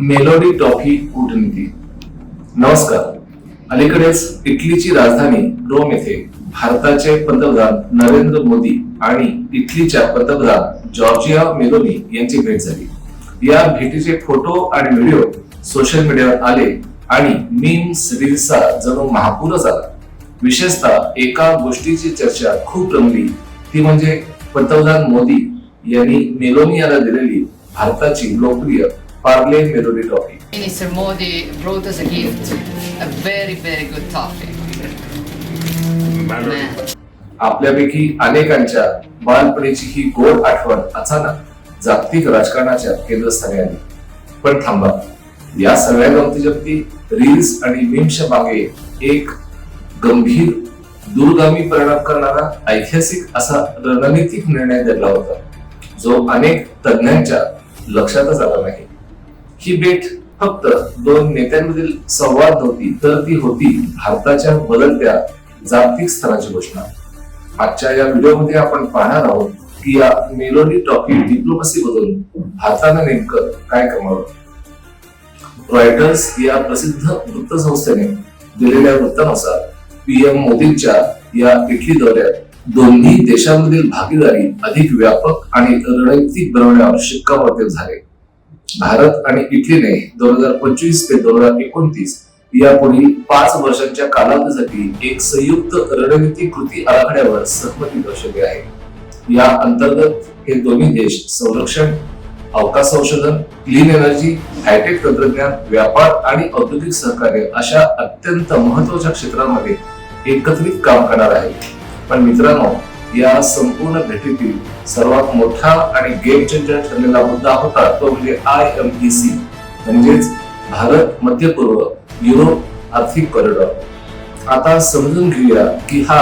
Melody toffee कूटनीती. नमस्कार. अलीकडेच इटलीची राजधानी रोम येथे भारताचे पंतप्रधान नरेंद्र मोदी आणि इटलीच्या पंतप्रधान जॉर्जिया मेलोनी यांची भेट झाली. या भेटीचे फोटो आणि व्हिडिओ सोशल मीडियावर आले आणि मीम्स रील्सचा जणू महापूरच आला. विशेषतः एका गोष्टीची चर्चा खूप रंगली, ती म्हणजे पंतप्रधान मोदी यांनी मेलोनी याला दिलेली भारताची लोकप्रिय Parle melody toffee. Minister Modi brought us a gift, a very good toffee. आपल्यापैकी अनेकांच्या बालपणीची ही गोड आठवण अचानक जागतिक राजकारणाच्या केंद्रस्थानी आली. पण थांबा, या सगळ्या गमती रील्स आणि मीम्सच्या मागे एक गंभीर दूरगामी परिणाम करणारा ऐतिहासिक असा रणनीतिक निर्णय दडला होता, जो अनेक तज्ञांच्या लक्षातच आला नाही. ही भेट फक्त दोन नेत्यांमधील संवाद नव्हती, तर ती होती भारताच्या बदलत्या जागतिक स्तराची घोषणा. आजच्या या व्हिडिओमध्ये आपण पाहणार आहोत की या मेलोडी टॉफी डिप्लोमसी मधून भारताने नेमकं काय कमावलं. रॉयटर्स या प्रसिद्ध वृत्तसंस्थेने दिलेल्या वृत्तानुसार पीएम मोदींच्या या इटली दौऱ्यात दोन्ही देशांमधील भागीदारी अधिक व्यापक आणि रणनीतिक बनवण्यावर शिक्कामोर्तब झाले. भारत आणि इटलीने 2025 ते 2029 या पुढील 5 वर्षांच्या कालावधीसाठी एक संयुक्त रणनीती कृती आराखड्यावर सहमती दर्शवली आहे. या अंतर्गत हे दोन्ही देश संरक्षण, अवकाश संशोधन, क्लीन एनर्जी, हायटेक तंत्रज्ञान, व्यापार आणि औद्योगिक सहकार्य अशा अत्यंत महत्त्वाच्या क्षेत्रांमध्ये एकत्रित काम करणार आहेत. पण मित्रांनो, या संपूर्ण भेटीतील सर्वात मोठा आणि गेम चेंजर ठरलेला मुद्दा होता तो म्हणजे IMEC, म्हणजेच भारत मध्य पूर्व युरोप आर्थिक कॉरिडॉर. आता समजून घेऊया की हा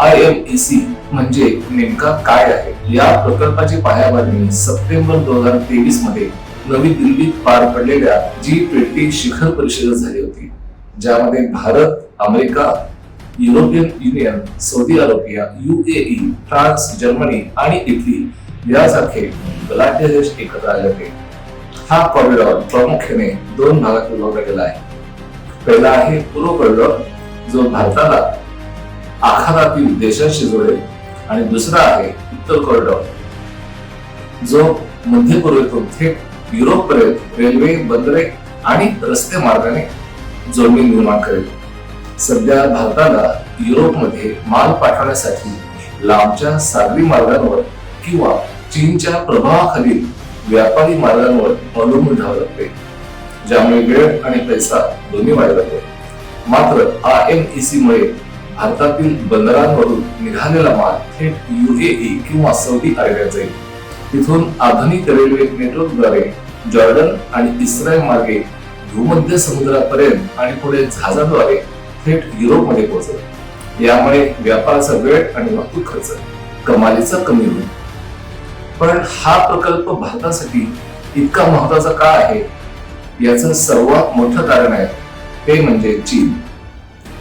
IMEC म्हणजे नेमका काय आहे. या प्रकल्पाची पायाभरणी सप्टेंबर 2023 मध्ये नवी दिल्लीत पार पडलेल्या G20 शिखर परिषदेत झाली होती, ज्यामध्ये Bharat, America, European union, Saudi Arabia, UAE, France, Germany आणि इटली यासारखे बलाढ्य देश एकत्र आले होते. हा कॉरिडॉर प्रामुख्याने 2 भागात विभागला गेला आहे. पहिला आहे पूर्व कॉरिडॉर, जो भारताला आखातातील देशांशी जोडेल, आणि दुसरा आहे उत्तर कॉरिडॉर, जो मध्य पूर्वेतून थेट युरोपपर्यंत रेल्वे, बंदरे आणि रस्ते मार्गाने जोडणी निर्माण करेल. सध्या भारताला युरोपमध्ये माल पाठवण्यासाठी लांबच्या सागरी मार्गांवर किंवा चीनच्या प्रभावाखालील व्यापारी मार्गांवर अवलंबून राहावे लागते, ज्यामुळे वेळ आणि पैसा दोन्ही वाया जातो. मात्र IMEC मुळे भारतातील बंदरांवरून निघालेला माल थेट UAE किंवा सौदी अरेबियात जाईल. तिथून आधुनिक रेल्वे नेटवर्कद्वारे जॉर्डन आणि इस्रायल मार्गे भूमध्य समुद्रापर्यंत आणि पुढे जहाजाद्वारे थेट युरोपमध्ये पोहोचेल. यामुळे व्यापाराचा वेळ आणि वाहतूक खर्च कमालीचा कमी होईल. पण हा प्रकल्प भारतासाठी इतका महत्वाचा का आहे, याचं सर्वात मोठं कारण आहे ते म्हणजे चीन.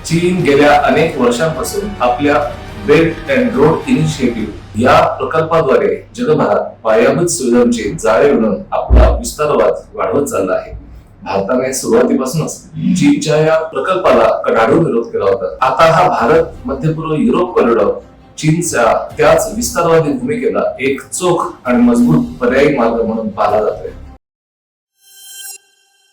चीन गेल्या अनेक वर्षांपासून आपल्या बेल्ट अँड रोड इनिशिएटिव्ह या प्रकल्पाद्वारे जगभरात पायाभूत सुविधांचे जाळे विणून आपला विस्तारवाद वाढवत चालला आहे. भारताने सुरुवातीपासूनच चीनच्या या प्रकल्पाला कडाडून विरोध केला होता. आता हा भारत मध्य पूर्व युरोप कॉरिडॉर चीनच्या त्याच विस्तारवादी भूमिकेला एक चोख आणि मजबूत पर्यायी मार्ग म्हणून पाहिला जातो.